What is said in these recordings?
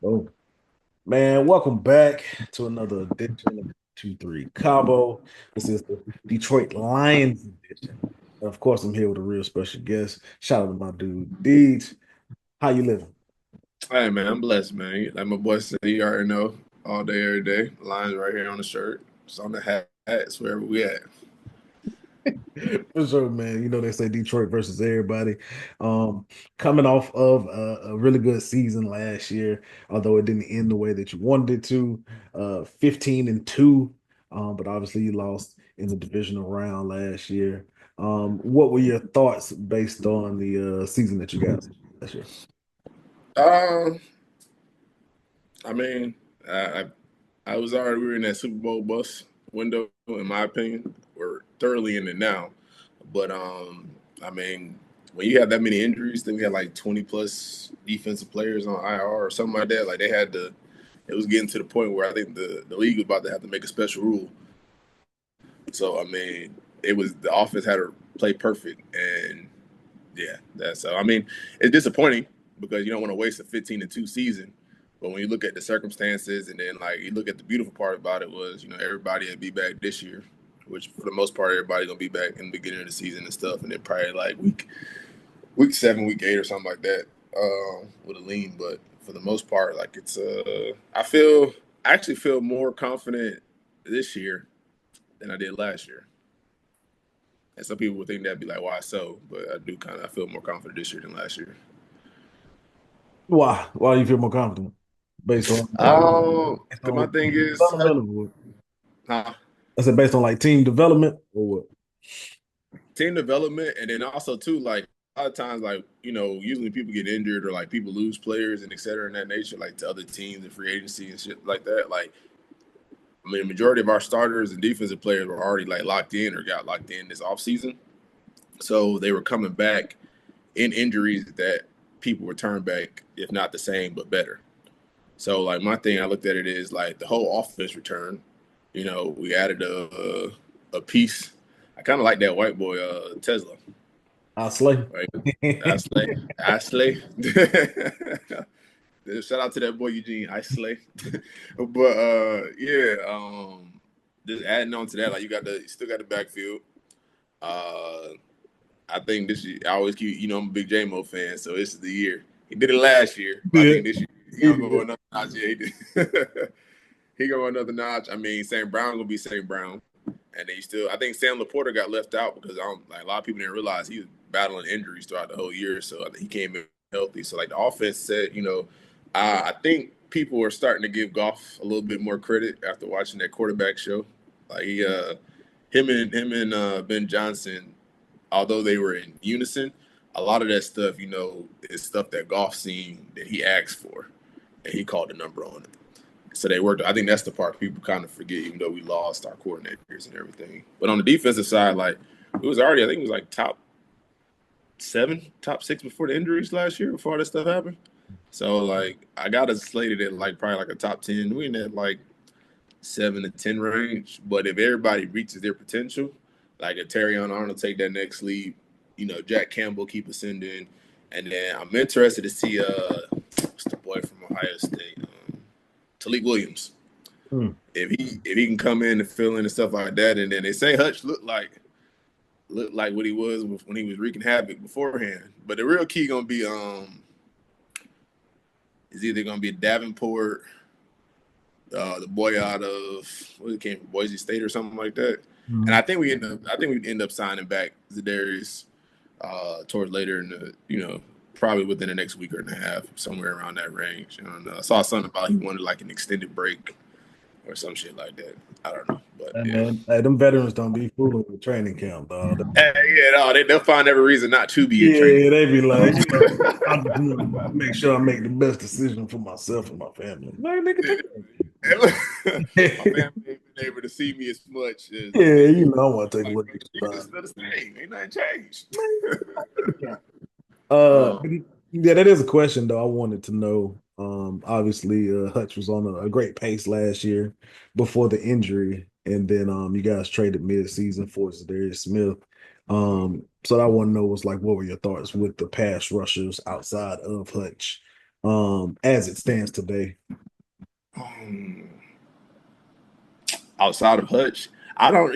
Oh, man, welcome back to another edition of 2-3 Cabo. This is the Detroit Lions edition. And of course, I'm here with a real special guest. Shout out to my dude, Deej. How you living? Hey man, I'm blessed, man. Like my boy said, you already know all day, every day. Lines right here on the shirt. It's on the hat. It's wherever we at. For sure, man. You know they say Detroit versus everybody. Um, Coming off of a really good season last year, although it didn't end the way that you wanted it to. 15-2. But obviously you lost in the divisional round last year. What were your thoughts based on the season that you got last year? Um, I mean, I I was already we were in that Super Bowl bus window, in my opinion. We're thoroughly in it now. But I mean, when you have that many injuries, then we had like 20 plus defensive players on IR or something like that. Like they had to it was getting to the point where I think the league was about to have to make a special rule. So I mean, it was the offense had to play perfect, and yeah, that's so. I mean, it's disappointing because you don't want to waste a 15-2 season. But when you look at the circumstances, and then like you look at the beautiful part about it was, everybody would be back this year, which for the most part everybody gonna be back in the beginning of the season and stuff, and then probably like week 7, week 8 or something like that, with a lean. But for the most part, like it's I actually feel more confident this year than I did last year. And some people would think that'd be like, why so? But I feel more confident this year than last year. Why? Why do you feel more confident? Based on based Cause on my like thing team is, development or what? huh, I said based on like team development or what? team development, and then also too, like a lot of times, like usually people get injured or like people lose players and et cetera in that nature, like to other teams and free agency and shit like that. Like, I mean, the majority of our starters and defensive players were already like locked in or got locked in this offseason. So they were coming back in injuries that people returned back, if not the same, but better. So like my thing, I looked at it is like the whole offense return. We added a piece. I kind of like that white boy Tesla. I slay. Right, I slay. Shout out to that boy Eugene. I slay. But yeah, just adding on to that, like you still got the backfield. Uh, I think this year, I always keep, I'm a big J-Mo fan, so this is the year. He did it last year, but I Yeah. think this year he He gonna did. go another notch. Yeah, he did. He go another notch. I mean, St. Brown gonna be St. Brown, and then I think Sam Laporta got left out because like a lot of people didn't realize he was battling injuries throughout the whole year, so I think he came in healthy. So like the offense said, I think people are starting to give Goff a little bit more credit after watching that quarterback show. Like him and Ben Johnson, although they were in unison, a lot of that stuff, is stuff that Goff seen that he asked for, and he called the number on it. So they worked. I think that's the part people kind of forget, even though we lost our coordinators and everything. But on the defensive side, like it was already, I think it was like top 7, top 6 before the injuries last year, before all this stuff happened. So like I got us slated at like probably like a top 10. We in that like 7 to 10 range. But if everybody reaches their potential, like if Terry Arnold take that next leap, Jack Campbell keep ascending, and then I'm interested to see what's the boy from Ohio State, Talik Williams. Mm. If he can come in and fill in and stuff like that, and then they say Hutch looked like what he was when he was wreaking havoc beforehand. But the real key gonna be is either gonna be Davenport, the boy out of what came from Boise State or something like that. And Mhm. I think we end up signing back Zadarius towards later in the probably within the next week or and a half, somewhere around that range. I saw something about he wanted like an extended break or some shit like that. I don't know, but Hey yeah. man, hey, them veterans don't be fooling with training camp, dog. Hey, yeah, no, they'll find every reason not to be in training. Yeah, they be like, I just want to make sure I make the best decision for myself and my family. Man, nigga, take My family it. ain't been able to see me as much as Yeah, they you used know I to. want to take a Like, look at you your just time. still the same. Ain't nothing changed. Man, take your time. um, Yeah, that is a question though. I wanted to know. Obviously, Hutch was on a great pace last year before the injury, and then you guys traded mid-season for Darius Smith. So I want to know was like, what were your thoughts with the pass rushers outside of Hutch? as it stands today? Um, outside of Hutch, I don't.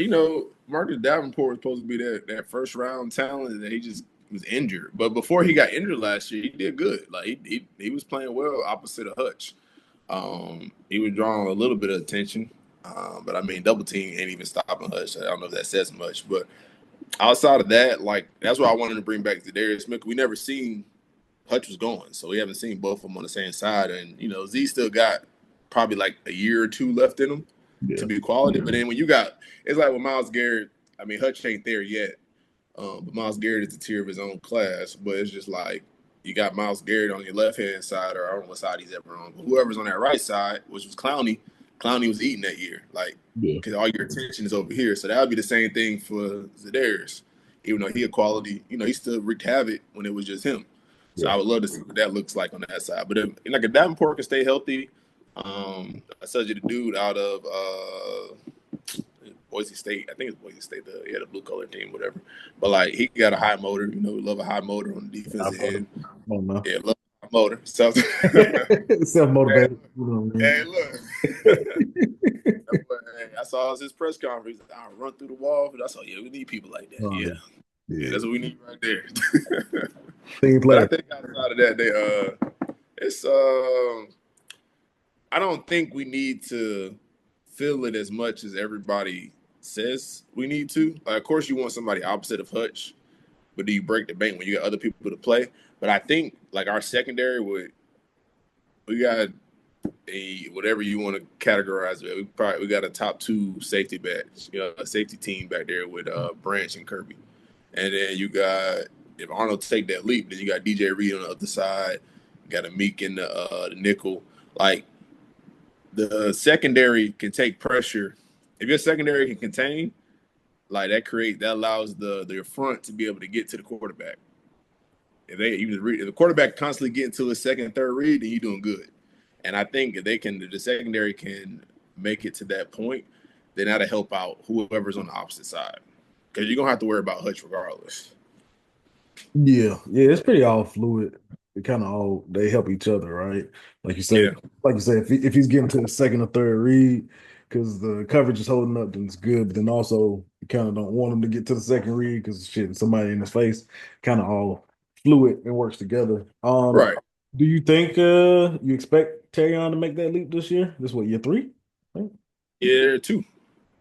Marcus Davenport was supposed to be that first round talent, and he just was injured. But before he got injured last year, he did good. Like he was playing well opposite of Hutch. He was drawing a little bit of attention. But I mean, double team ain't even stopping Hutch. I don't know if that says much, but outside of that, like that's what I wanted to bring back to Darius Smith. We never seen Hutch was going, so we haven't seen both of them on the same side. And Z still got probably like a year or two left in him to Yeah, be quality. But then when you got, it's like with Miles Garrett. I mean, Hutch ain't there yet, but Miles Garrett is a tier of his own class. But it's just like you got Miles Garrett on your left hand side, or I don't know what side he's ever on. But whoever's on that right side, which was Clowney, Clowney was eating that year, like yeah, because all your attention is over here. So that would be the same thing for Zedarius. Even though he a quality, he still wreaked havoc when it was just him. So yeah. I would love to see what that looks like on that side. But if Davenport can stay healthy, I said you the dude out of Boise State. I think it's Boise State. He had a blue collar team, whatever. But like he got a high motor. Love a high motor on the I defensive voted. end. I don't know. Yeah, love a high motor. So Self hey, motivated. You know what hey, I look. mean? But, hey, I saw his press conference. I run through the wall. I saw, yeah, we need people like that. Oh, Yeah, yeah, yeah. that's what we need right there. Team But I player. think outside of that, it's I don't think we need to feel it as much as everybody says we need to. Like, of course, you want somebody opposite of Hutch, but do you break the bank when you got other people to play? But I think like our secondary we got a whatever you want to categorize it. We got a top two safety backs, a safety team back there with Branch and Kirby, and then you got if Arnold take that leap, then you got DJ Reed on the other side, you got a Meek in the nickel. Like the secondary can take pressure. If your secondary can contain, like that allows the front to be able to get to the quarterback. If the quarterback constantly getting to his second, third read, then you're doing good. And I think if the secondary can make it to that point, then that'll help out whoever's on the opposite side. Because you're gonna have to worry about Hutch regardless. Yeah, yeah, it's pretty all fluid. It kind of all they help each other, right? Like you say, Yeah. if he's getting to the second or third read because the coverage is holding up, then it's good. But then also you kind of don't want him to get to the second read because shit, somebody in his face, kind of all fluid and works together. Right. Do you think you expect Terry to make that leap this year? This what year three? Right? Yeah, two.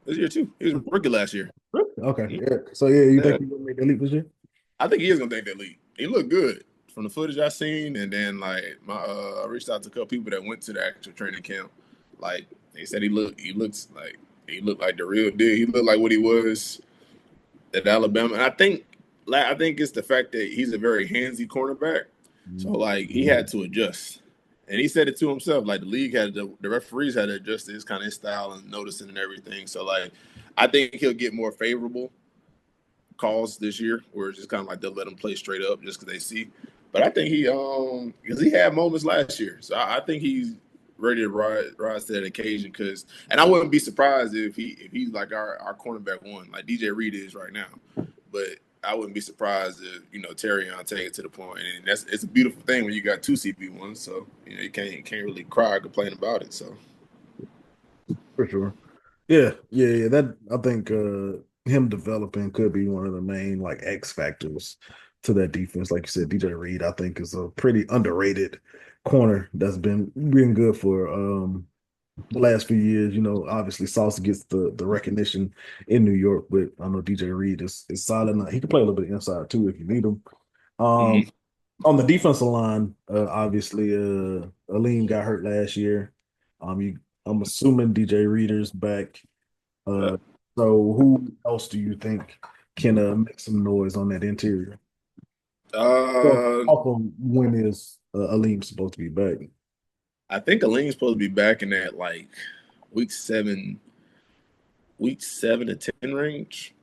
This year too. He was rookie last year. Okay, yeah. So yeah, you Yeah. think he's gonna make that leap this year? I think he is gonna take that lead. He looked good from the footage I seen, and then like I reached out to a couple people that went to the actual training camp. Like they said, he looked like the real deal. He looked like what he was at Alabama. And I think it's the fact that he's a very handsy cornerback. So like he had to adjust. And he said it to himself, like the referees had to adjust his kind of style and noticing and everything. So like I think he'll get more favorable calls this year, where it's just kind of like they'll let him play straight up just because they see. But I think he because he had moments last year, so I think he's ready to rise to that occasion. And I wouldn't be surprised if he's like our cornerback one, like DJ Reed is right now. But I wouldn't be surprised if Terry on take it to the point, and it's a beautiful thing when you got two CB1s. So you can't really cry or complain about it. So For sure. Yeah, yeah, yeah. That I think him developing could be one of the main like X factors to that defense. Like you said, DJ Reed, I think is a pretty underrated corner that's been good for the last few years. Obviously Sauce gets the recognition in New York, but I know DJ Reed is solid. Now, he can play a little bit inside too if you need him. Um, mhm. on the defensive line, obviously, Aleem got hurt last year. I'm assuming DJ Reader's back. uh, Uh, so who else do you think can make some noise on that interior? Well, uh, also, when is Aleem supposed to be back? I think Aleen's supposed to be back in that like week seven, week 7 to 10 range.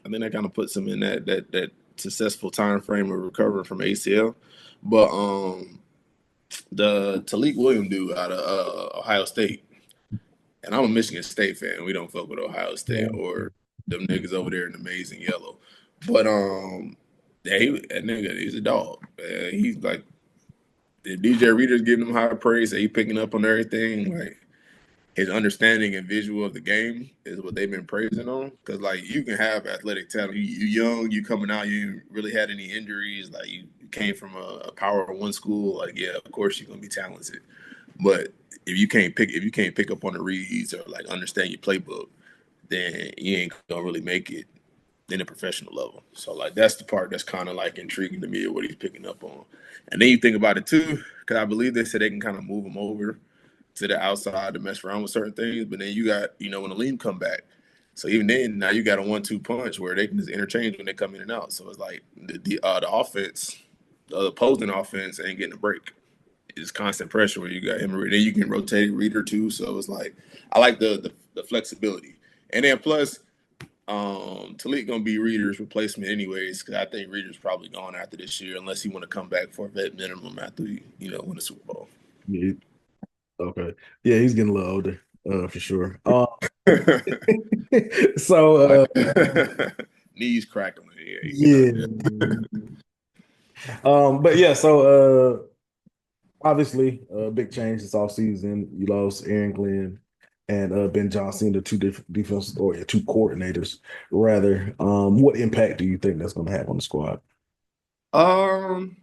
I think that kind of puts him in that successful time frame of recovering from ACL. But the Talik William dude out of Ohio State, and I'm a Michigan State fan. We don't fuck with Ohio State Yeah. or them niggas over there in amazing yellow. But yeah, that nigga, he's a dog. He's like If DJ Reader's giving him high praise, that he picking up on everything, like his understanding and visual of the game is what they've been praising on. Because like you can have athletic talent, you young, you coming out, you really had any injuries, like you came from a Power One school, like yeah, of course you're gonna be talented. But if you can't pick up on the reads or like understand your playbook, then you ain't gonna really make it in a professional level. So like that's the part that's kind of like intriguing to me of what he's picking up on. And then you think about it too, because I believe they said they can kind of move him over to the outside to mess around with certain things. But then you got, when Aleem come back. So even then, now you got a 1-2 punch where they can just interchange when they come in and out. So it's like the offense, the opposing offense ain't getting a break. It's constant pressure where you got him. Then you can rotate Reader too. So it's like I like the flexibility. And then plus, Talik gonna be Reader's replacement anyways, because I think Reader's probably gone after this year unless he want to come back for a vet minimum after he, win a Super Bowl. Yeah, okay. Yeah, he's getting a little older, for sure. Like So knees crackling. Yeah, he getting up yeah. there. But yeah, so obviously big change this offseason. You lost Aaron Glenn and Ben Johnson, the two different defense or yeah, two coordinators rather. What impact do you think that's gonna have on the squad? Um,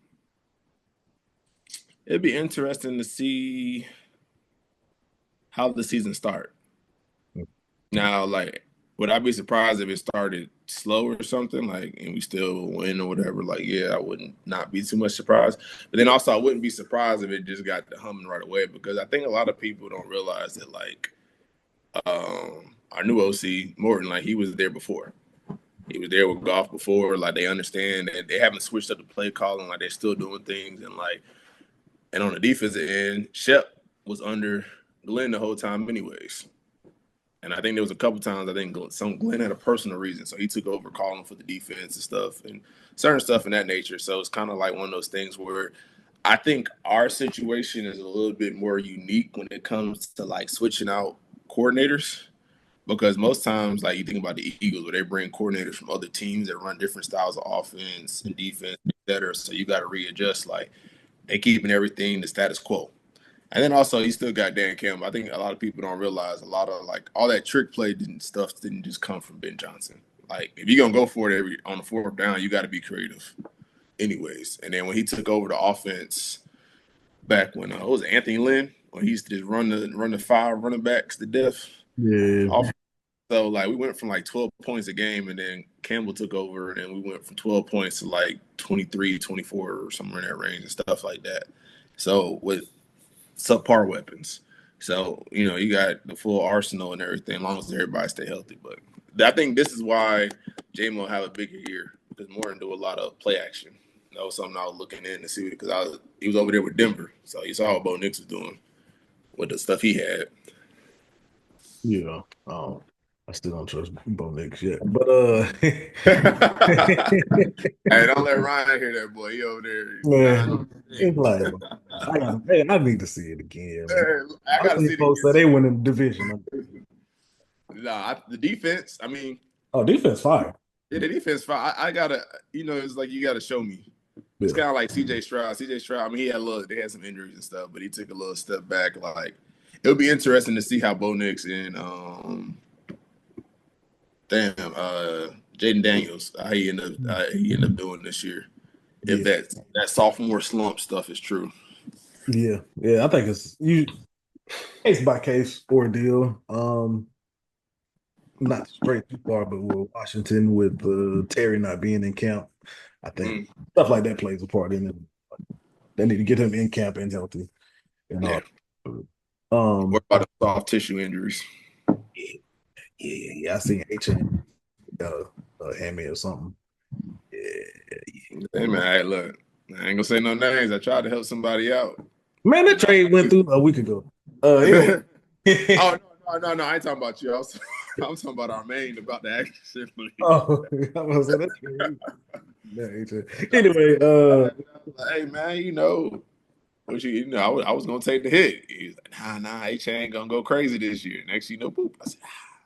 it'd be interesting to see how the season start. Now, like, would I be surprised if it started slow or something, like, and we still win or whatever? Like, yeah, I wouldn't not be too much surprised. But then also, I wouldn't be surprised if it just got the humming right away because I think a lot of people don't realize that, like, our new OC Morton, like, he was there before. He was there with golf before. Like, they understand that they haven't switched up the play calling. Like, they're still doing things, and like, and on the defensive end, Shep was under Glenn the whole time, anyways. And I think there was a couple times I think Glenn had a personal reason, so he took over calling for the defense and stuff and certain stuff in that nature. So it's kind of like one of those things where I think our situation is a little bit more unique when it comes to like switching out coordinators because most times like you think about the Eagles where they bring coordinators from other teams that run different styles of offense and defense, etc. So you got to readjust. Like they keeping everything the status quo. And then also you still got Dan Campbell. I think a lot of people don't realize a lot of like all that trick play didn't just come from Ben Johnson. Like if you're gonna go for it every on the fourth down, you got to be creative, anyways. And then when he took over the offense back when it was Anthony Lynn, when he used to just run the five running backs to death. Yeah, Off, so like we went from like 12 points a game, and then Campbell took over, and then we went from 12 points to like 23, 24, or somewhere in that range and stuff like that. So with subpar weapons. So, you got the full arsenal and everything, as long as everybody stay healthy. But I think this is why J-Mo have a bigger year because Morton do a lot of play action. That was something I was looking in to see because he was over there with Denver. So you saw what Bo Nix was doing with the stuff he had. yeah. I still don't trust Bo Nix yet, but Hey, don't let Ryan hear that, boy. He over there man, dying. it's like I need to see it again, man. I I've got to seen see it folks say again, they win in the division. Nah, the defense, I mean, Oh, defense fire. yeah, the defense, I gotta, it's like you gotta show me. It's Yeah. kind of like CJ Stroud. CJ Stroud, I mean, they had some injuries and stuff, but he took a little step back. Like, it would be interesting to see how Bo Nix and Jaden Daniels how he end up doing this year. If Yeah. that sophomore slump stuff is true. Yeah. Yeah. I think it's you case by case ordeal. Not straight too far, but with Washington with Terry not being in camp, I think Mm, stuff like that plays a part in it. They need to get him in camp and healthy and yeah. all. What Um, about the soft tissue injuries? yeah, yeah. I seen HN got a hammy or something. Yeah, Hey man, hey, look, I ain't gonna say no names. I tried to help somebody out. man, that Did not. trade went through a week ago. Anyway. Oh no, I ain't talking about you. I'm talking about our main about the action league. Oh, I was saying that trade. Yeah, anyway, Hey man, what I was gonna take the hit. He's like, nah, H ain't gonna go crazy this year. Next you know, boop. I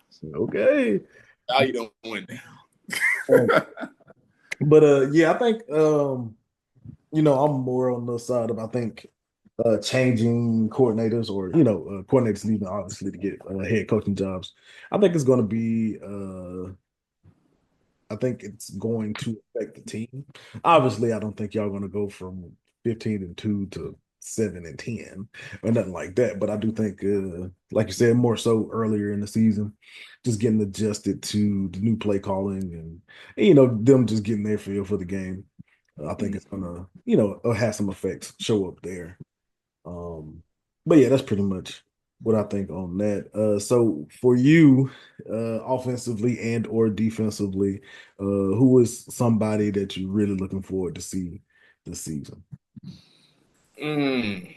said, okay. now you don't win Um, now. but yeah, I think I'm more on the side of I think changing coordinators or coordinators leaving obviously to get head coaching jobs. I think it's going to be I think it's going to affect the team. Obviously, I don't think y'all going to go from 15-2 to 7-10 or nothing like that. But I do think, like you said, more so earlier in the season, just getting adjusted to the new play calling and them just getting their feel for the game. I think it's gonna, have some effects show up there. But yeah, that's pretty much what I think on that. So for you, offensively and or defensively, who is somebody that you're really looking forward to see this season? Mm.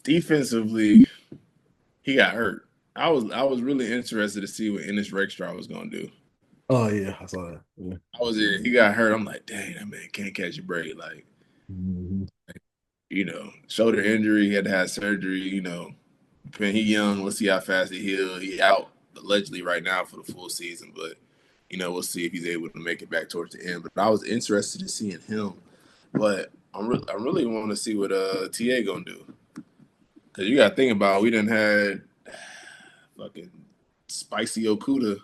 Defensively, he got hurt. I was really interested to see what Ennis Rexstraw was gonna do. Oh yeah, I saw that. Yeah. I was in. He got hurt. I'm like, dang, that man can't catch a break. Like, Mhm. shoulder injury. He had to have surgery. He young. Let's see how fast he heal. He out allegedly right now for the full season, but we'll see if he's able to make it back towards the end. But I was interested in seeing him. But I really want to see what TA gonna do because you got to think about we done had fucking spicy Okuda.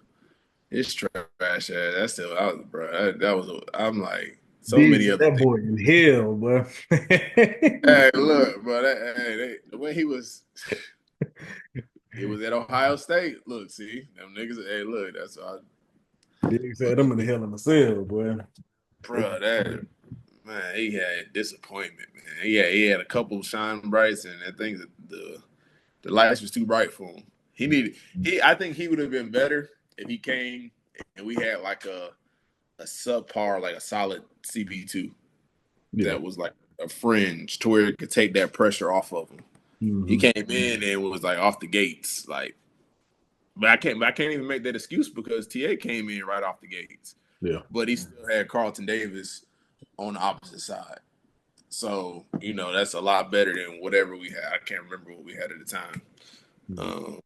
It's trash ass. That's still out, bro. That was. I'm like so many Deej, other that things. boy in hell, bro. Hey, look, bro. The way he was, it was at Ohio State. Look, see them niggas. Hey, look, that's all. Deej said I'm in the hell in a cell, boy. They- Bro, that man, he had disappointment, man. He had a couple shine brights, and I think that the lights was too bright for him. He needed he. I think he would have been better if he came and we had like a subpar, like a solid CB2 Yeah. that was like a fringe to where it could take that pressure off of him. He Hmm. came in and was like off the gates, like. But I can't even make that excuse because TA came in right off the gates, Yeah. but he still had Carlton Davis on the opposite side. So that's a lot better than whatever we had. I can't remember what we had at the time um,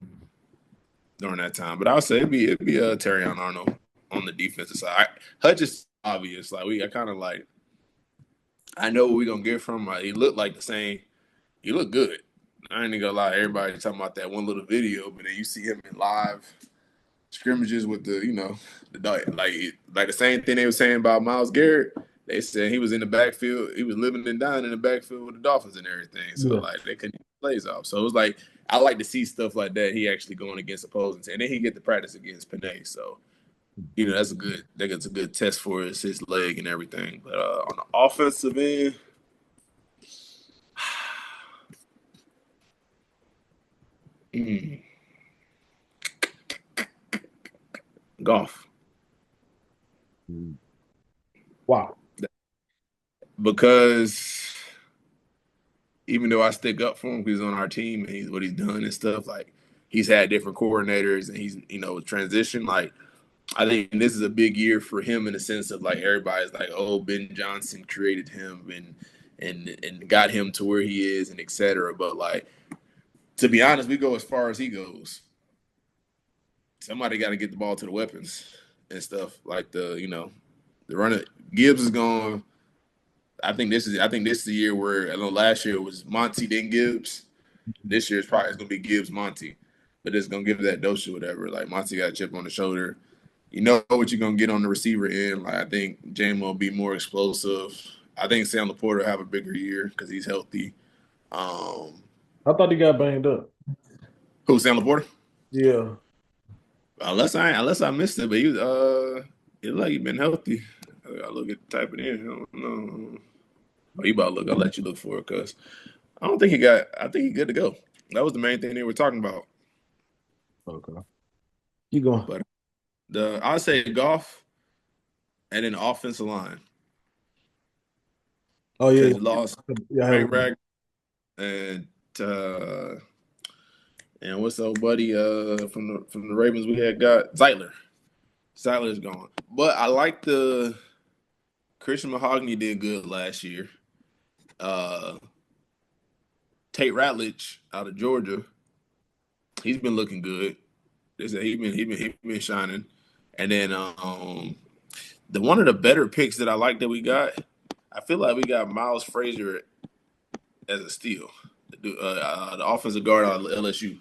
during that time, but I would say it'd be Terry Arnold on the defensive side. Hutch is obvious. Like I kind of like I know what we're gonna get from him. He looked like the same. He looked good. I ain't gonna lie. Everybody talking about that one little video, but then you see him in live scrimmages with like the same thing they were saying about Myles Garrett. They said he was in the backfield. He was living and dying in the backfield with the Dolphins and everything. So Yeah. like they couldn't get plays off. So it was like I like to see stuff like that. He actually going against opposing, and then he get to practice against Panay. So that's a good test for his leg and everything. But on the offensive end, mm, golf Wow. because even though I stick up for him because he's on our team and he's what he's done and stuff, like he's had different coordinators and he's transition. Like I think this is a big year for him in the sense of like everybody's like, oh, Ben Johnson created him and got him to where he is and etc. But like to be honest, we go as far as he goes. Somebody got to get the ball to the weapons and stuff like the runner. Gibbs is gone. I think this is the year where I know last year it was Monty then Gibbs. This year it's probably gonna be Gibbs Monty, but it's gonna give that dose or whatever. Like Monty got a chip on the shoulder. You know what you're gonna get on the receiver end. Like I think Jamo will be more explosive. I think Sam Laporta will have a bigger year because he's healthy. Um, I thought he got banged up. who Sam Laporta? Yeah. Unless I missed it, but he was it looked like he been healthy. I gotta look at type it in. I don't know. Oh, you about to look? I'll let you look for it because I don't think he got. I think he's good to go. That was the main thing they were talking about. Okay. You going? But I'd say golf and then the offensive line Oh yeah. because lost Yeah. I Ray have Rag and uh, what's the old buddy from the Ravens we had got Zeitler. Zeitler's gone, but I like the Christian Mahogany did good last year. Uh, Tate Ratledge out of Georgia, he's been looking good. They said he been shining, and then the one of the better picks that I like that we got, I feel like we got Miles Frazier as a steal. The offensive guard out of LSU.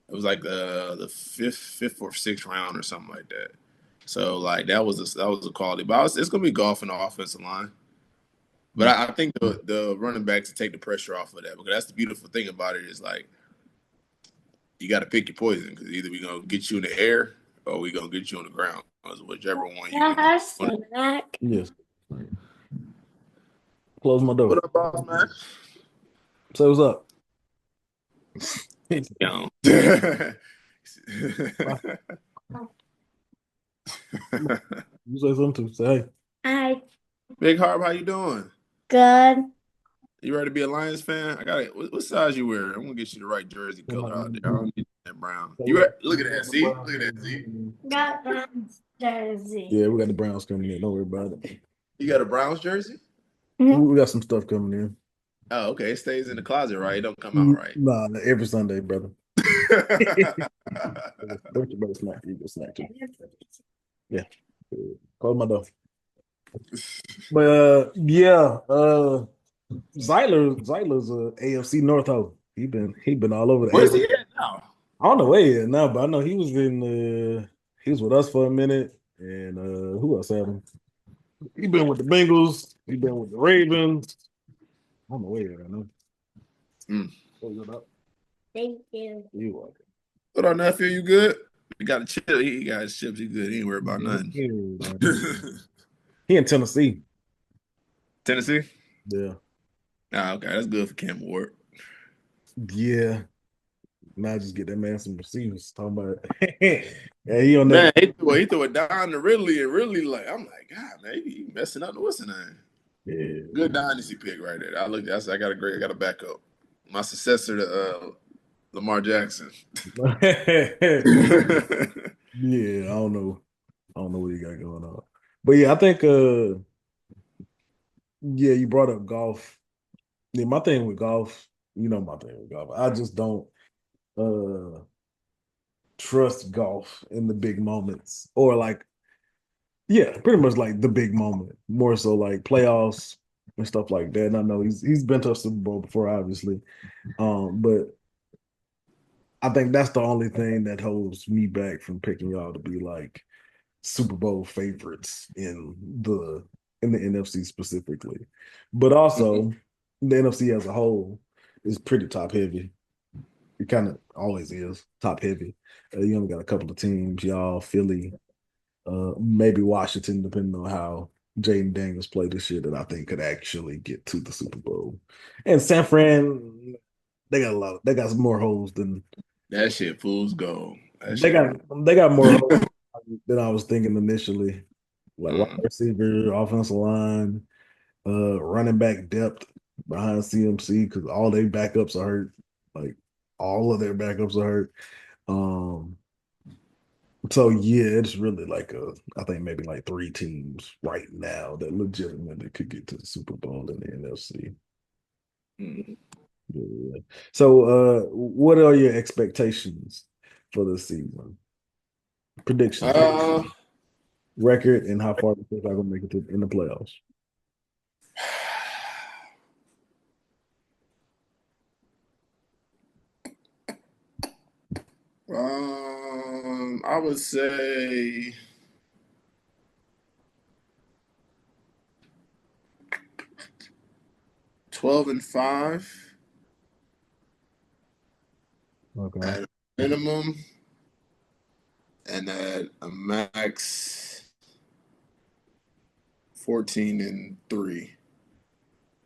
It was like the fifth or sixth round or something like that. So like that was a quality. But it's gonna be golf in the offensive line. But I think the running back to take the pressure off of that, because that's the beautiful thing about it is like you got to pick your poison, because either we gonna get you in the air or we gonna get you on the ground. Whichever one you Snack. Yes. Close my door. What up, boss man? Say what's up. You You say something too. Say hey. Hi. Big Harp, how you doing? Good. You ready to be a Lions fan? I got it. What size you wear? I'm gonna get you the right jersey color out there. I don't need that brown. Look at that. See? Look at that. See? Got Browns jersey. Yeah, we got the Browns coming in. Don't worry about it. You got a Browns jersey? We got some stuff coming in. Oh, okay. It stays in the closet, right? It don't come out, right? Nah, every Sunday, brother. Don't you better snack. You go snack too. Yeah. Close my door. But yeah, Zeiler's a AFC North hoe. He been all over the Where's AFC. he at now? I don't know where he is now, but I know he was with us for a minute. And who else had him? He been with the Bengals, he been with the Ravens. I don't know where he is right now. Close it up. Thank you. You welcome. What up, nephew? You good? He got a chip. He got his chips. He good. He ain't worried about nothing. He in Tennessee. Tennessee? Yeah. Ah, okay. That's good for Cam Ward. Yeah. Now just get that man some receivers. Talking about yeah, he on Man, that. he threw it down to Ridley, and Ridley like, I'm like, God, man, he messing up. What's the name? Yeah. Good dynasty pick right there. I got a backup. My successor to Lamar Jackson. Yeah, I don't know. I don't know what he got going on. But yeah, I think yeah, you brought up golf. Yeah, my thing with golf, you know my thing with golf. I just don't uh trust golf in the big moments. Or like, yeah, pretty much like the big moment. More so like playoffs and stuff like that. And I know he's been to a Super Bowl before, obviously. But I think that's the only thing that holds me back from picking y'all to be like Super Bowl favorites in the NFC specifically. But also the NFC as a whole is pretty top heavy. It kind of always is top heavy. You only got a couple of teams, y'all, Philly, maybe Washington, depending on how Jaden Daniels played this year, that I think could actually get to the Super Bowl. And San Fran, they got some more holes than That shit fool's gold. they got more holes than I was thinking initially. Like wide receiver, offensive line, running back depth behind CMC, because all their backups are hurt. Like all of their backups are hurt. So yeah, it's really like I think maybe like three teams right now that legitimately could get to the Super Bowl in the NFC. Yeah. So what are your expectations for the season? Predictions, record, and how far do you think I'm gonna make it in the playoffs? I would say 12-5 Okay. at a minimum, and at a max 14-3.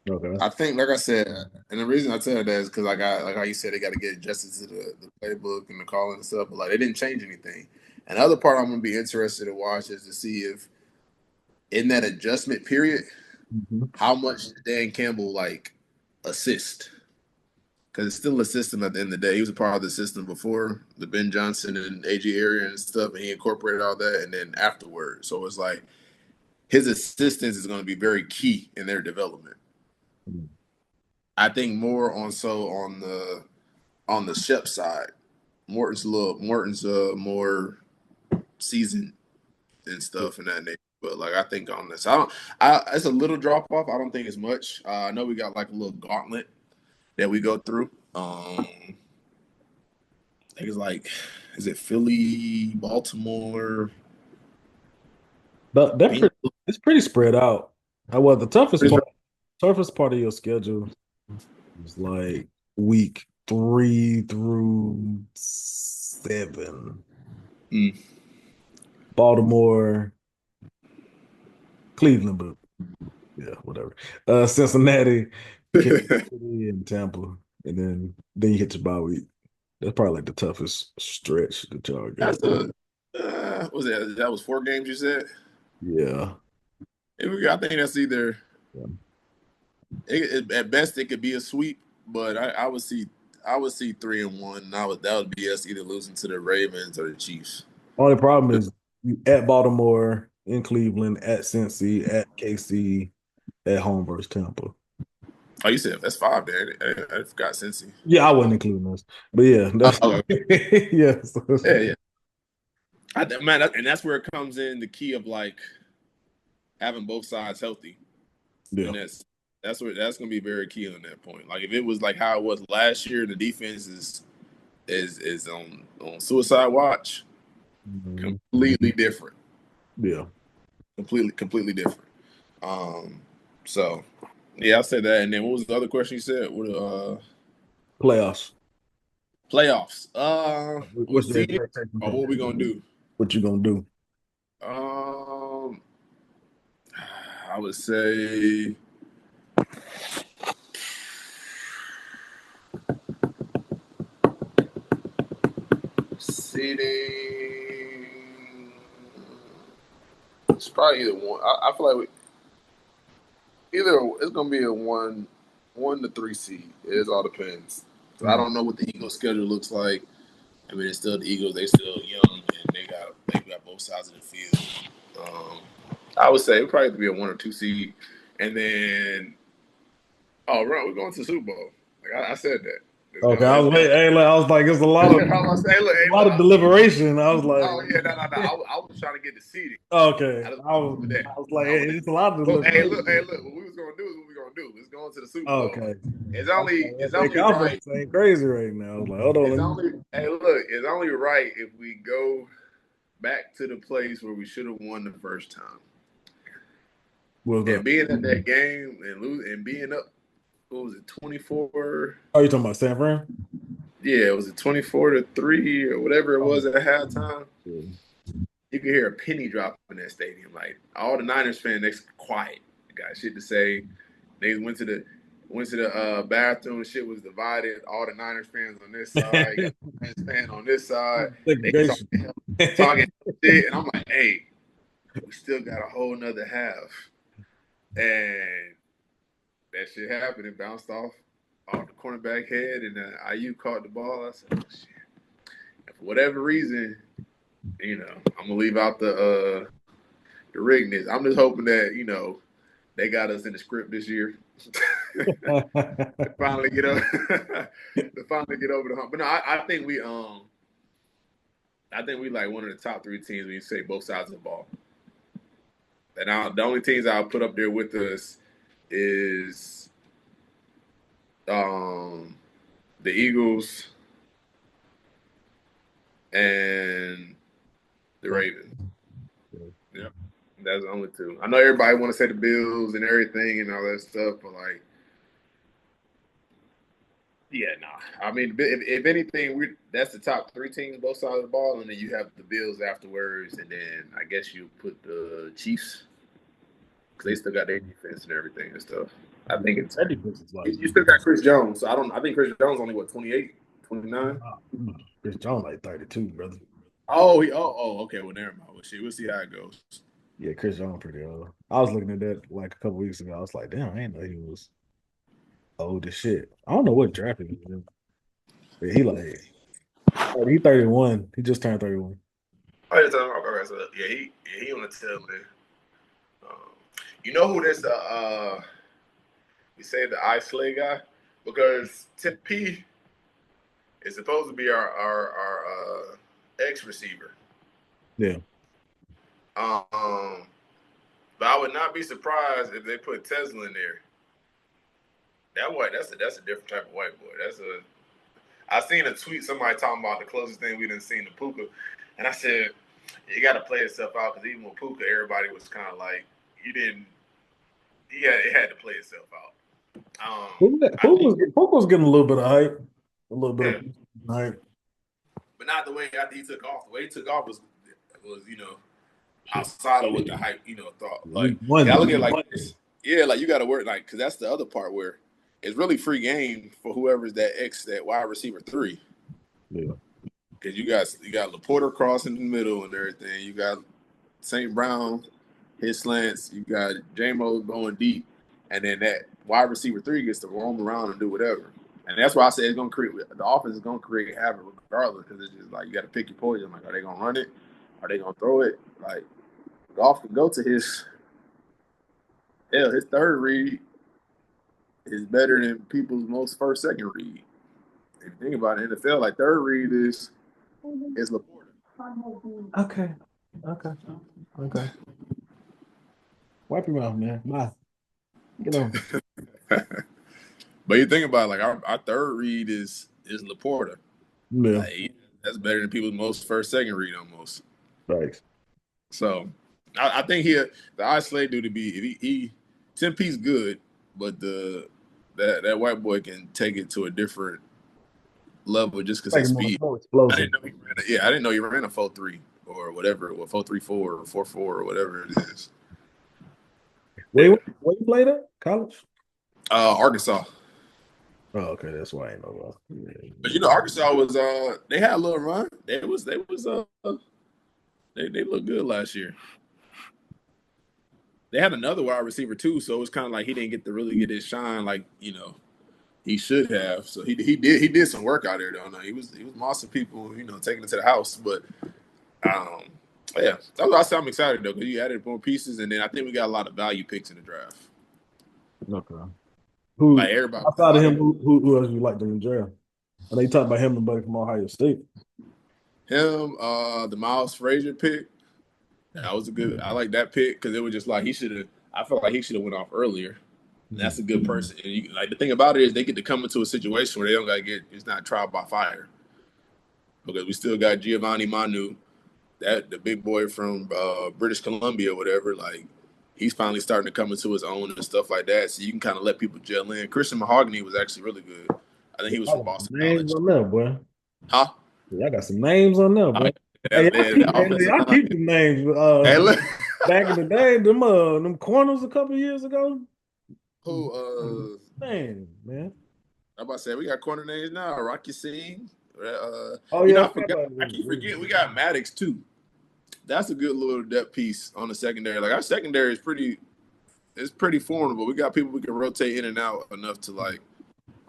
Okay. I think, like I said, and the reason I tell that is because like how you said, they got to get adjusted to the playbook and the calling and stuff, but like they didn't change anything. And the other part I'm gonna be interested to watch is to see if in that adjustment period, how much did Dan Campbell like assist? Because it's still a system at the end of the day. He was a part of the system before the Ben Johnson and AJ area and stuff, and he incorporated all that, and then afterward. So it's like his assistance is going to be very key in their development. I think more on the Shep side. Morton's more seasoned and stuff and that nature. But like I think on this, it's a little drop off. I don't think it's much. I know we got like a little gauntlet that we go through. I think it's like, is it Philly, Baltimore? But it's pretty spread out. Well, the toughest part of your schedule is like week 3 through 7. Mm. Baltimore, Cleveland, but yeah, whatever. Cincinnati, Kansas City, and Tampa, and then you hit your bye week. That's probably like the toughest stretch that y'all got. That's a was that? That was 4 games you said. Yeah. I think that's either Yeah. at best it could be a sweep, but I would see 3-1. And that would be us either losing to the Ravens or the Chiefs. Only problem is you at Baltimore, in Cleveland, at Cincy, at KC, at home versus Tampa. Oh, you said that's 5, Dan. I forgot Cincy. Yeah, I wasn't including those, but yeah, that's Okay. yeah. Yeah, yeah. Man, and that's where it comes in the key of like having both sides healthy, Yeah. and that's going to be very key on that point. Like if it was like how it was last year, the defense is on suicide watch, completely different. Yeah. Completely different. So yeah, I said that. And then what was the other question you said? What Playoffs. playoffs? With What's your seeding expectation or from what we gonna do? what you gonna do? Um, I would say seeding. It's probably either one. I feel like either it's gonna be a 1 to 3 seed. It all depends. So I don't know what the Eagles' schedule looks like. I mean, it's still the Eagles. They still young and they got both sides of the field. I would say it would probably be a 1 or 2 seed, and then right, we're going to the Super Bowl. Like I said that. Let's Okay, go. I Let's was go. waiting. Hey, look, I was like, it's a lot of I was say, look, hey, look. deliberation. I was like, Oh yeah, no. I was trying to get the seeding. okay. I just I was, with that. I was like, I hey, was, it's a lot of Well, hey, deliberation. look. What we was gonna do is what we gonna do. Let's go into the Super Bowl. Okay. It's I was only like, it's that only right. confidence ain't crazy right now. I was like, hold on. It's only hey, look. It's only right if we go back to the place where we should have won the first time. What's And up? being at that game and losing and being up, what was it, 24? Oh, you talking about San Fran? Yeah, it was it 24-3 or whatever it Oh, was at halftime. yeah. You could hear a penny drop in that stadium. Like all the Niners fans, they quiet. They got shit to say. They went to the bathroom. Shit was divided. All the Niners fans on this side, you got the Niners fan on this side. They Segregation. talking shit, and I'm like, hey, we still got a whole nother half. And that shit happened. It bounced off the cornerback head, and IU caught the ball. I said, oh, shit. And for whatever reason, I'm gonna leave out the rigness. I'm just hoping that they got us in the script this year. to finally get up, to finally get over the hump. But no, I think we like one of the top 3 teams when you say both sides of the ball. And the only teams I'll put up there with us is the Eagles and the Ravens. Yep, that's the only 2. I know everybody want to say the Bills and everything and all that stuff, but like, yeah, nah. I mean, if anything, that's the top 3 teams, both sides of the ball, and then you have the Bills afterwards, and then I guess you put the Chiefs because they still got their defense and everything and stuff. I think it's That defense is like, you still got Chris Jones, so I think Chris Jones only 28, 29. Chris Jones like 32, brother. Okay. Well, never mind. We'll see how it goes. Yeah, Chris Jones pretty old. I was looking at that like a couple weeks ago. I was like, damn, I didn't know he was old as shit. I don't know what drafted him. But he 31. He just turned 31. Oh, yeah, okay, so yeah, he on the tail end. Um, you know who this we say the eye slay guy because Tim P is supposed to be our X receiver. Yeah. But I would not be surprised if they put Tesla in there. That white, that's a different type of white boy. I seen a tweet somebody talking about the closest thing we didn't seen to Puka, and I said you got to play itself out because even with Puka, everybody was kind of like you didn't. Yeah, it had to play itself out. Puka's getting a little bit of hype, a little bit of hype, but not the way after he took off. The way he took off was outside of what the hype thought. Like I look at it like this. Yeah, like you got to work like because that's the other part where it's really free game for whoever's that wide receiver 3. Yeah. Because you got Laporta crossing in the middle and everything. You got St. Brown, his slants. You got J-Mo going deep. And then that wide receiver 3 gets to roam around and do whatever. And that's why I say it's going to create – the offense is going to create havoc regardless because it's just like you got to pick your poison. Like, are they going to run it? Are they going to throw it? Like, Goff can go to his third read is better than people's most first, second read. If you think about it, NFL, like third read is Laporta. Okay. Wipe your mouth, man. Bye. Get on. But you think about it, like our third read is Laporta. Yeah. Like, that's better than people's most first, second read almost. Thanks. So I think the isolate dude to be if he 10-piece good, but that white boy can take it to a different level just because his speed. I didn't know he ran a 4.3 or whatever, or 4.34 or 4.4 or whatever it is. Where you played at? College? Arkansas. Oh, okay, that's why I know about. Yeah. But Arkansas was they had a little run. They looked good last year. They had another wide receiver too, so it was kind of like he didn't get to really get his shine like he should have. So he did some work out there though. No, he was mossing people, taking it to the house. But yeah, that's why I say I'm excited though because you added more pieces, and then I think we got a lot of value picks in the draft. Okay. Who like everybody outside of him? Who else you liked in the draft? I know you talked about him and buddy from Ohio State. Him, the Miles Frazier pick. That was a good. I like that pick because it was just like he should have. I felt like he should have went off earlier. That's a good person. And the thing about it is they get to come into a situation where they don't got to get. It's not trial by fire because we still got Giovanni Manu, the big boy from British Columbia, or whatever. Like he's finally starting to come into his own and stuff like that. So you can kind of let people gel in. Christian Mahogany was actually really good. I think he was from Boston Names College. on there, boy. Huh? Yeah, I got some names on there, boy. I keep the names. Back in the day, them corners a couple years ago. Who? Man. I'm about to say we got corner names now. Rocky Singh. I keep forgetting we got Maddox too. That's a good little depth piece on the secondary. Like our secondary is pretty formidable. We got people we can rotate in and out enough to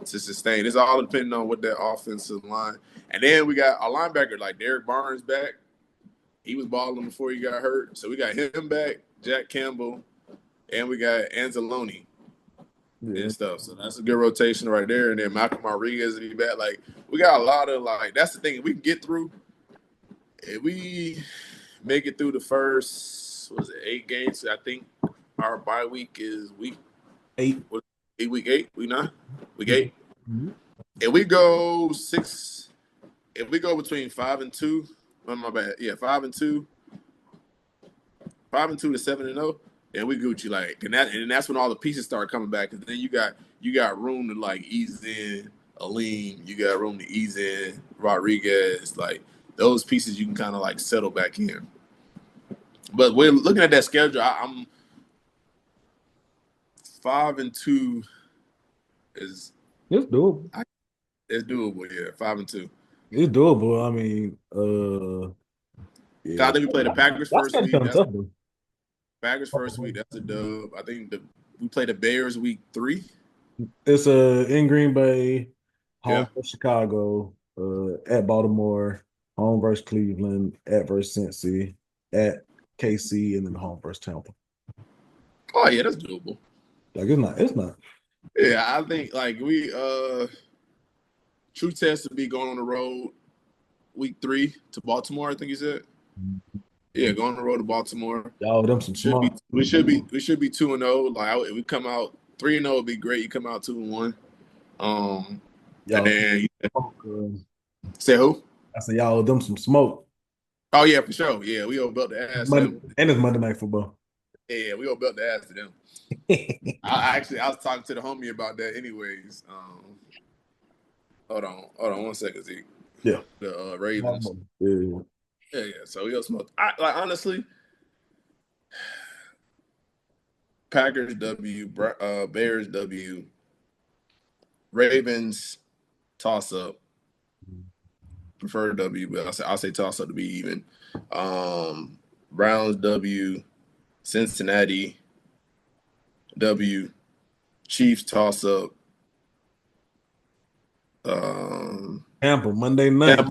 sustain. It's all depending on what that offensive line. And then we got our linebacker like Derek Barnes back. He was balling before he got hurt. So we got him back, Jack Campbell, and we got Anzalone and stuff. So that's a good rotation right there. And then Malcolm Rodriguez will be back. Like we got a lot of that's the thing. If we can get through, if we make it through the first 8 games, I think our bye week is week 8. Week 8, week 9? Week 8. Mm-hmm. If we go 6, if we go between 5 and 2, oh my bad. Yeah, 5 and 2. 5 and 2 to 7 and 0. And we Gucci and that's when all the pieces start coming back. Because then you got room to ease in Aleem. You got room to ease in Rodriguez. Those pieces you can kind of settle back in. But we're looking at that schedule. I'm 5 and 2 is it's doable. It's doable, yeah. 5 and 2. It's doable. I mean, yeah. I think we played the Packers first week. Packers first week. That's a dub. I think we played the Bears week 3. It's in Green Bay, home for Chicago, at Baltimore, home versus Cleveland, at versus Cincy, at KC, and then home versus Tampa. Oh yeah, that's doable. It's not. Yeah, I think we true test to be going on the road week 3 to Baltimore. I think you said. Yeah, going on the road to Baltimore. Y'all them some smart. We should be 2-0. If we come out 3-0 would be great. You come out 2-1. And Y'all then smoke, say who? I said y'all owe them some smoke. Oh yeah, for sure. Yeah, we all belt the ass to Monday, them. and it's Monday Night Football. Yeah, we all belt the ass to them. I was talking to the homie about that anyways. Hold on 1 second, Zeke. Yeah. The Ravens. Yeah. Yeah. So we all smoked. Like honestly, Packers W, Bears W, Ravens toss up. Prefer W, but I'll say toss up to be even. Browns W, Cincinnati W, Chiefs toss up. Tampa, Monday night. Yeah.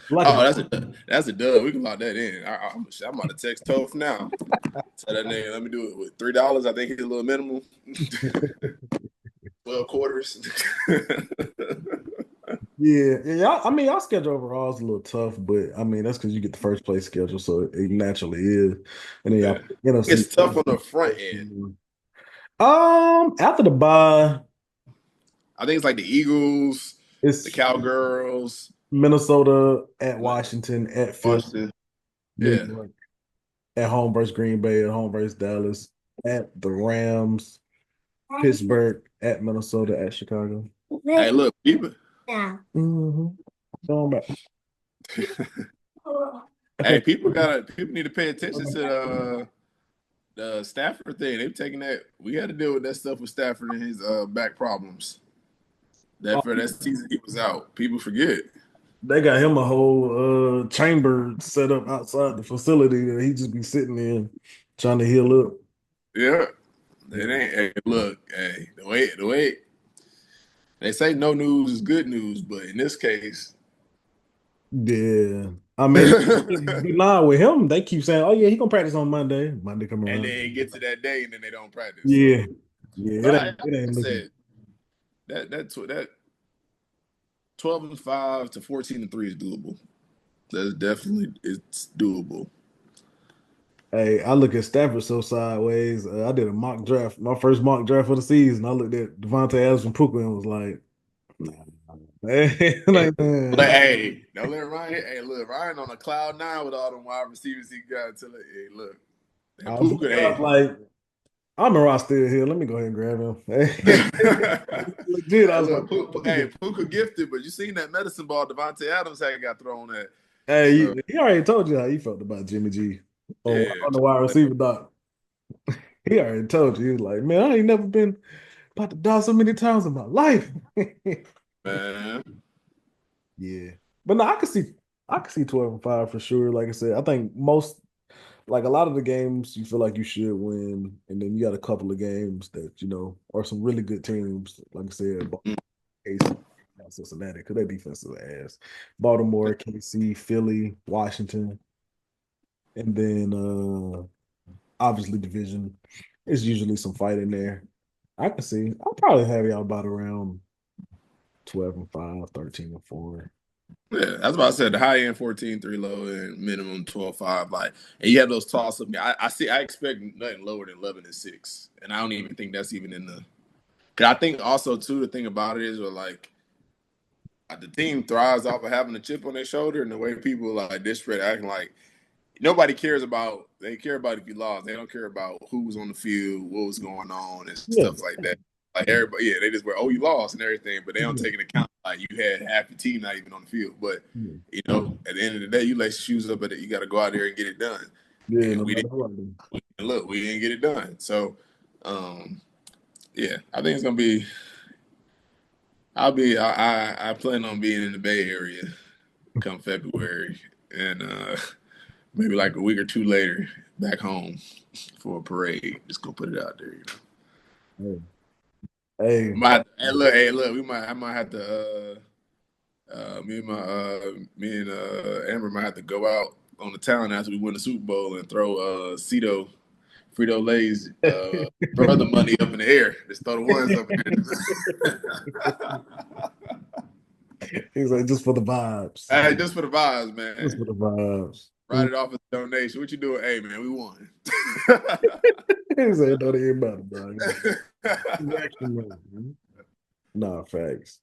Like Oh, that's a dub. We can lock that in. I'm about to text Toph now. Tell that nigga, let me do it with $3. I think he's a little minimum. 12 quarters. Yeah, I mean, y'all schedule overall is a little tough, but I mean that's because you get the first place schedule, so it naturally is. And then y'all, Yeah. NFC. It's tough on the front end. After the bye, I think it's like the Eagles, the it's Cowgirls, Minnesota at Washington, at Philly, Washington. New Yeah. York, at home versus Green Bay, at home versus Dallas, at the Rams, Pittsburgh, at Minnesota, at Chicago. Hey, look, people. Yeah. Going back. Hey, people need to pay attention to the Stafford thing. They've taken that. We had to deal with that stuff with Stafford and his back problems. That for that season he was out. People forget. They got him a whole chamber set up outside the facility that he just be sitting in trying to heal up. Yeah. It ain't. Hey, look, hey, the way they say no news is good news, but in this case, Yeah. I mean, nah, with him, they keep saying, oh, yeah, he gonna practice on Monday. Monday come and around. then get to that day and then they don't practice. So, Yeah. Yeah. but It I ain't looking. said that 12-5 to 14-3 is doable. That's definitely it's doable. Hey, I look at Stafford so sideways. I did a mock draft, my first mock draft for the season. I looked at Devontae Adams from Puka and was like, nah. Like, But hey, don't let Ryan. Hey, look, Ryan on a cloud 9 with all them wide receivers he got. Until hey, look, that I was, Puka, I was hey. like, I'm a Ross still here. Let me go ahead and grab him. Legit, I Hey, was look, like, Puka gifted, but you seen that medicine ball Devontae Adams had got thrown at. hey, So he already told you how he felt about Jimmy G yeah, on the wide receiver doc. He already told you. He was like, man, I ain't never been about to die so many times in my life. man. Yeah. But no, I can see 12-5 for sure. Like I said, I think most like a lot of the games you feel like you should win, and then you got a couple of games that, are some really good teams. Like I said, KC, Cincinnati, because their defense is ass. Baltimore, KC, Philly, Washington, and then obviously division. It's usually some fight in there. I can see. I'll probably have y'all about around 12-5, 13-4. Yeah, that's why I said the high end 14-3, low end minimum 12-5. Like, and you have those toss up. I expect nothing lower than 11-6, and I don't even think that's even in the. Cause I think also too the thing about it is, like the team thrives off of having a chip on their shoulder, and the way people like disparate acting like nobody cares about. They care about if you lost. They don't care about who was on the field, what was going on, and Yeah. stuff like that. Like everybody, yeah, they just were, oh, you lost and everything, but they don't take into account like you had half your team not even on the field. But at the end of the day, you lace your shoes up, but you got to go out there and get it done. Yeah, And no we matter didn't what. look, we didn't get it done. So, yeah, I think it's gonna be. I plan on being in the Bay Area come February, and maybe like a week or two later back home for a parade. Just go put it out there. Hey, Hey, look, I might have to. Me and Amber might have to go out on the town after we win the Super Bowl and throw Frito Lay's brother money up in the air. Just throw the ones up in there. he's like, just for the vibes. Hey, just for the vibes, man. Just for the vibes. Write it off as a donation. What you doing? Hey, man, we won. He said, "Don't even matter, dog." Reaction mode, man. Nah, facts.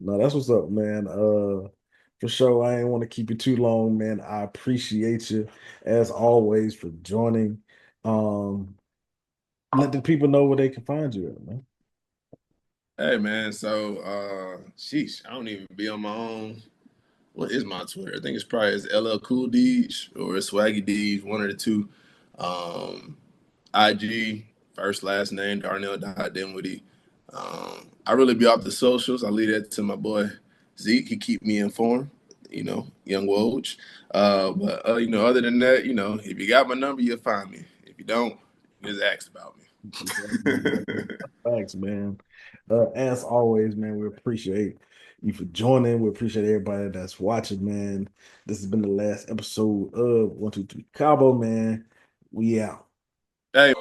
No, that's what's up, man. For sure. I ain't want to keep you too long, man. I appreciate you as always for joining. Um, let the people know where they can find you at, man. Hey man, so sheesh, I don't even be on my own. What is my Twitter? I think it's probably it's LL Cool Deej or it's Swaggy Deej, one of the two. Um, IG, first last name, Darnell Dinwiddie. I really be off the socials. I leave that to my boy Zeke. He keep me informed, young Woj. But other than that, if you got my number, you'll find me. If you don't, just ask about me. Thanks, man. As always, man, we appreciate you for joining. We appreciate everybody that's watching, man. This has been the last episode of 123 Cabo, man. We out. Hey.